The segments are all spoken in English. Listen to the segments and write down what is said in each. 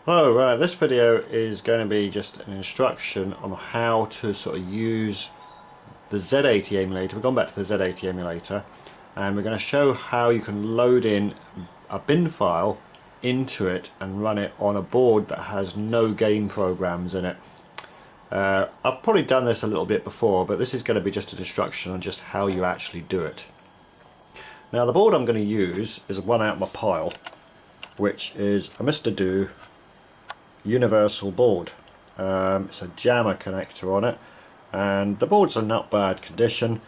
Hello, this video is going to be just an instruction on how to sort of use the Z80 emulator. We've gone back to the Z80 emulator and we're going to show how you can load in a bin file into it and run it on a board that has no game programs in it. I've probably done this a little bit before, but this is going to be just an instruction on just how you actually do it. Now the board I'm going to use is one out of my pile, which is a Mr. Do universal board. It's a jammer connector on it and the board's in not bad condition.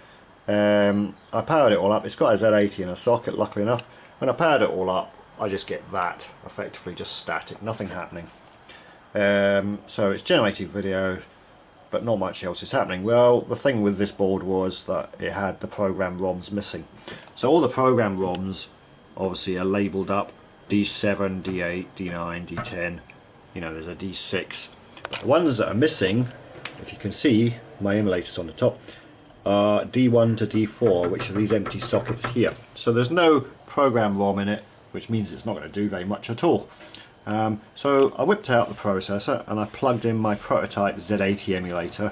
I powered it all up. It's got a Z80 in a socket, luckily enough. When I powered it all up I just get that, effectively just static, nothing happening. So it's generating video but not much else is happening. Well, the thing with this board was that it had the program ROMs missing. So all the program ROMs obviously are labelled up D7, D8, D9, D10. You know, there's a D6. The ones that are missing, if you can see my emulators on the top, are D1 to D4, which are these empty sockets here. So there's no program ROM in it, which means it's not going to do very much at all. So I whipped out the processor and I plugged in my prototype Z80 emulator.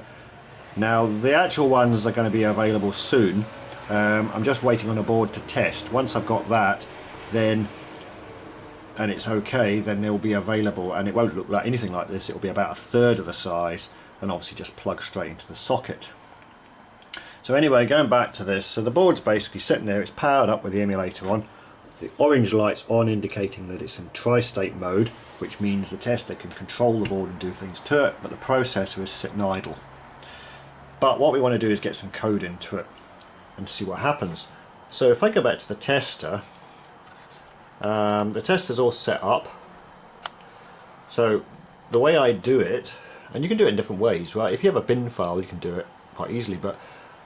Now the actual ones are going to be available soon. I'm just waiting on a board to test. Once I've got that, then and it's okay, then they'll be available, and it won't look like anything like this. It'll be about a third of the size and obviously just plug straight into the socket. So anyway, going back to this, so the board's basically sitting there, it's powered up with the emulator on. The orange light's on, indicating that it's in tri-state mode, which means the tester can control the board and do things to it, but the processor is sitting idle. But what we want to do is get some code into it and see what happens. So if I go back to the tester, the tester's all set up. So the way I do it, and you can do it in different ways, right? If you have a bin file you can do it quite easily, but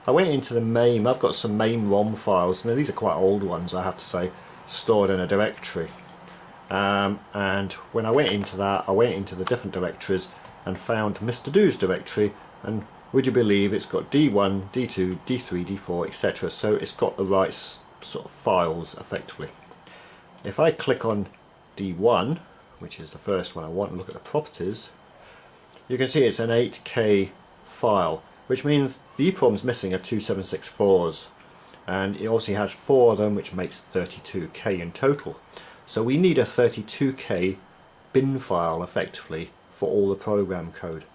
I went into the MAME. I've got some MAME ROM files. Now these are quite old ones, I have to say, stored in a directory. And when I went into that, I went into the different directories and found Mr. Do's directory, and would you believe it's got D1, D2, D3, D4, etc. So it's got the right sort of files effectively. If I click on D1, which is the first one I want, and look at the properties, you can see it's an 8K file, which means the EEPROM's missing are 2764s, and it obviously has 4 of them, which makes 32K in total. So we need a 32K bin file effectively for all the program code.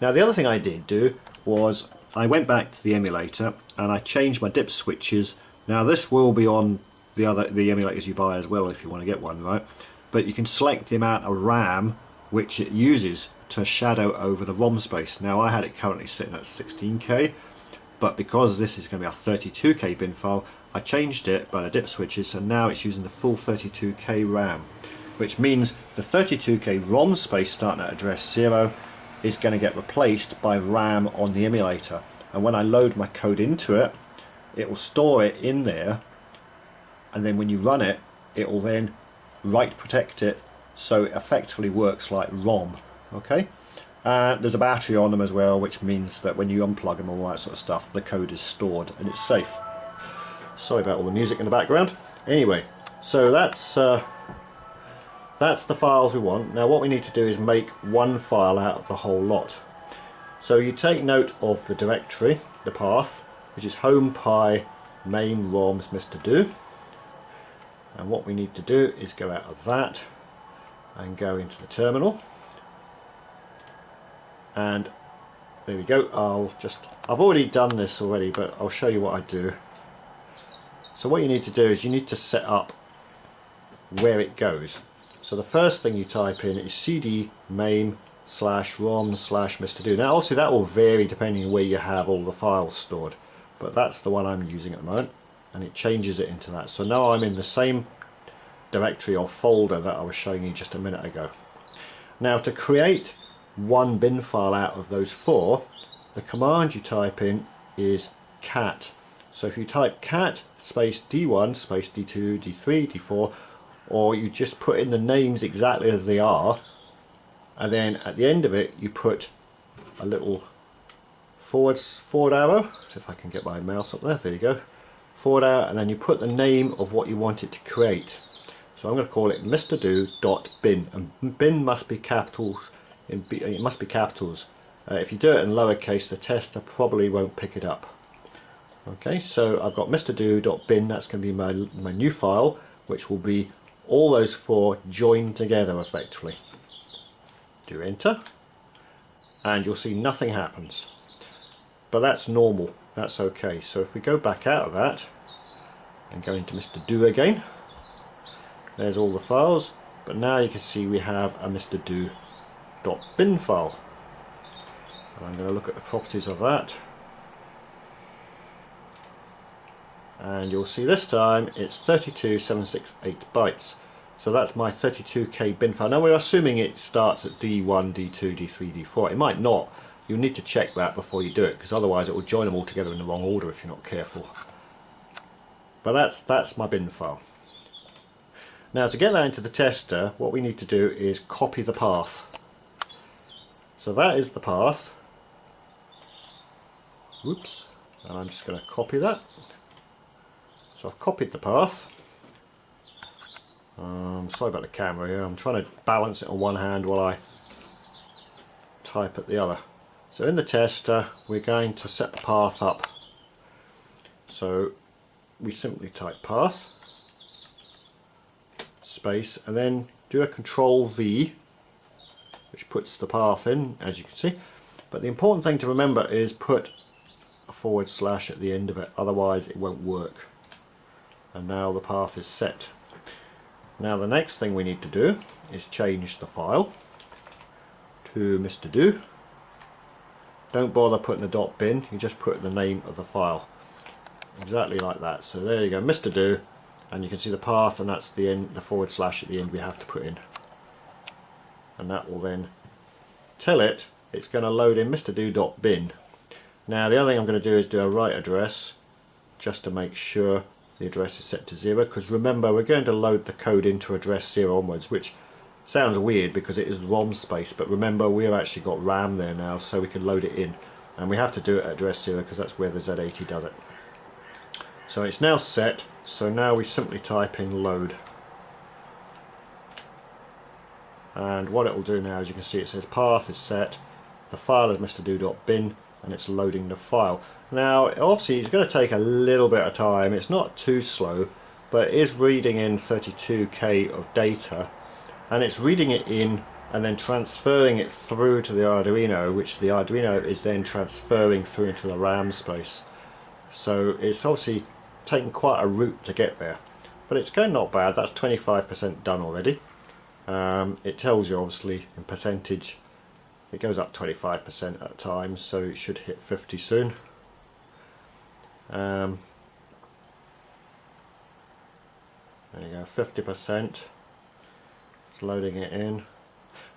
Now the other thing I did do was I went back to the emulator and I changed my dip switches. Now this will be on the emulators you buy as well if you want to get one, right? But you can select the amount of RAM which it uses to shadow over the ROM space. Now I had it currently sitting at 16K, but because this is going to be a 32K bin file, I changed it by the dip switches, so now it's using the full 32K RAM, which means the 32K ROM space starting at address 0 is going to get replaced by RAM on the emulator, and when I load my code into it, it will store it in there, and then when you run it, it will then write protect it, so it effectively works like ROM. Okay, there's a battery on them as well, which means that when you unplug them, all that sort of stuff, the code is stored and it's safe. Sorry about all the music in the background. Anyway, so that's the files we want. Now what we need to do is make one file out of the whole lot. So you take note of the directory, the path, which is home pi main roms Mr. Do. And what we need to do is go out of that and go into the terminal. And there we go. I've already done this already, but I'll show you what I do. So what you need to do is you need to set up where it goes. So the first thing you type in is cd main /rom /Mr. Do. Now obviously that will vary depending on where you have all the files stored, but that's the one I'm using at the moment, and it changes it into that. So now I'm in the same directory or folder that I was showing you just a minute ago. Now to create one bin file out of those 4, the command you type in is cat. So if you type cat space D1 space D2 D3 D4, or you just put in the names exactly as they are, and then at the end of it you put a little forward arrow, if I can get my mouse up there, there you go, forward arrow, and then you put the name of what you want it to create. So I'm going to call it mrdo.bin, and bin must be capitals. It must be capitals. If you do it in lowercase, the tester probably won't pick it up. Okay, so I've got mrdo.bin. That's going to be my new file, which will be all those four joined together effectively. Do enter, and you'll see nothing happens. But that's normal. That's okay. So if we go back out of that and go into mrdo again, there's all the files, but now you can see we have a mrdo.bin file. And I'm going to look at the properties of that, and you'll see this time it's 32768 bytes. So that's my 32k bin file. Now we're assuming it starts at D1, D2, D3, D4. It might not. You'll need to check that before you do it, because otherwise it will join them all together in the wrong order if you're not careful. But that's my bin file. Now to get that into the tester, what we need to do is copy the path. So that is the path. Whoops. And I'm just going to copy that. So I've copied the path. Sorry about the camera here, I'm trying to balance it on one hand while I type at the other. So in the tester we're going to set the path up. So we simply type path, space, and then do a Control V, which puts the path in, as you can see. But the important thing to remember is put a / at the end of it, otherwise it won't work. And now the path is set. Now the next thing we need to do is change the file to mrdo. Don't bother putting a .bin, you just put the name of the file. Exactly like that. So there you go, mrdo, and you can see the path, and that's the end, the / at the end we have to put in. And that will then tell it it's going to load in mrdo.bin. Now the other thing I'm going to do is do a write address, just to make sure the address is set to 0, because remember we're going to load the code into address 0 onwards, which sounds weird because it is ROM space, but remember we've actually got RAM there now, so we can load it in, and we have to do it at address 0 because that's where the Z80 does it. So it's now set, so now we simply type in load, and what it will do now, as you can see, it says path is set, the file is mrdo.bin, and it's loading the file. Now obviously it's going to take a little bit of time, it's not too slow, but it is reading in 32k of data, and it's reading it in and then transferring it through to the Arduino, which the Arduino is then transferring through into the RAM space. So it's obviously taken quite a route to get there, but it's going not bad. That's 25% done already. It tells you obviously in percentage, it goes up 25% at a time, so it should hit 50 soon. There you go, 50%. It's loading it in.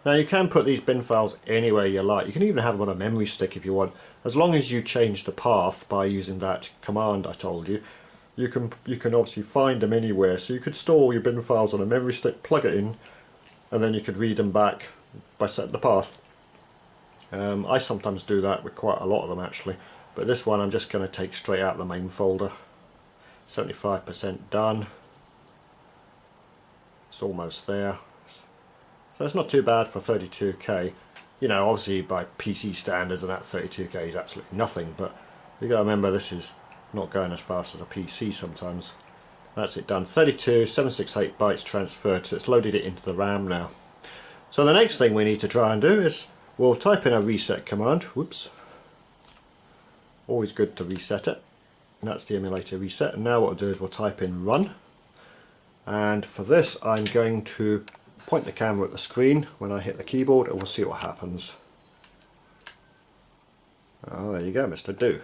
Now you can put these bin files anywhere you like. You can even have them on a memory stick if you want, as long as you change the path by using that command I told you. You can obviously find them anywhere, so you could store your bin files on a memory stick, plug it in, and then you could read them back by setting the path. I sometimes do that with quite a lot of them actually, but this one I'm just going to take straight out of the main folder. 75% done. It's almost there. So it's not too bad for 32k. You know, obviously by PC standards and that 32k is absolutely nothing, but you got to remember this is not going as fast as a PC sometimes. That's it done. 768 bytes transferred, so it's loaded it into the RAM now. So the next thing we need to try and do is we'll type in a reset command. Whoops. Always good to reset it. And that's the emulator reset. And now what we'll do is we'll type in run. And for this I'm going to point the camera at the screen when I hit the keyboard, and we'll see what happens. Oh, there you go, mrdo.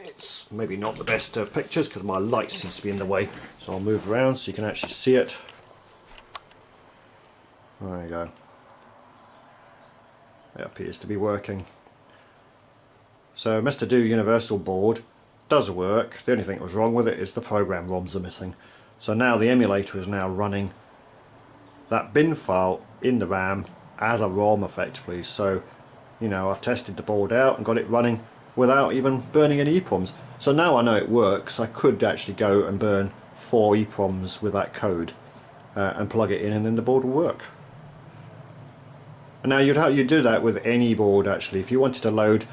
It's maybe not the best of pictures because my light seems to be in the way, so I'll move around so you can actually see it. There you go. It appears to be working. So mrdo Universal Board does work. The only thing that was wrong with it is the program ROMs are missing. So now the emulator is now running that bin file in the RAM as a ROM effectively. So, you know, I've tested the board out and got it running without even burning any EEPROMs. So now I know it works. I could actually go and burn 4 EEPROMs with that code and plug it in, and then the board will work. And now you'd do that with any board actually. If you wanted to load,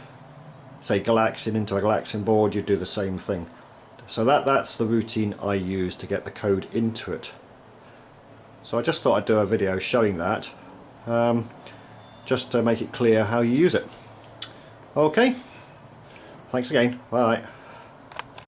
say, Galaxian into a Galaxian board, you'd do the same thing. So that's the routine I use to get the code into it. So I just thought I'd do a video showing that, just to make it clear how you use it. Okay, thanks again, bye.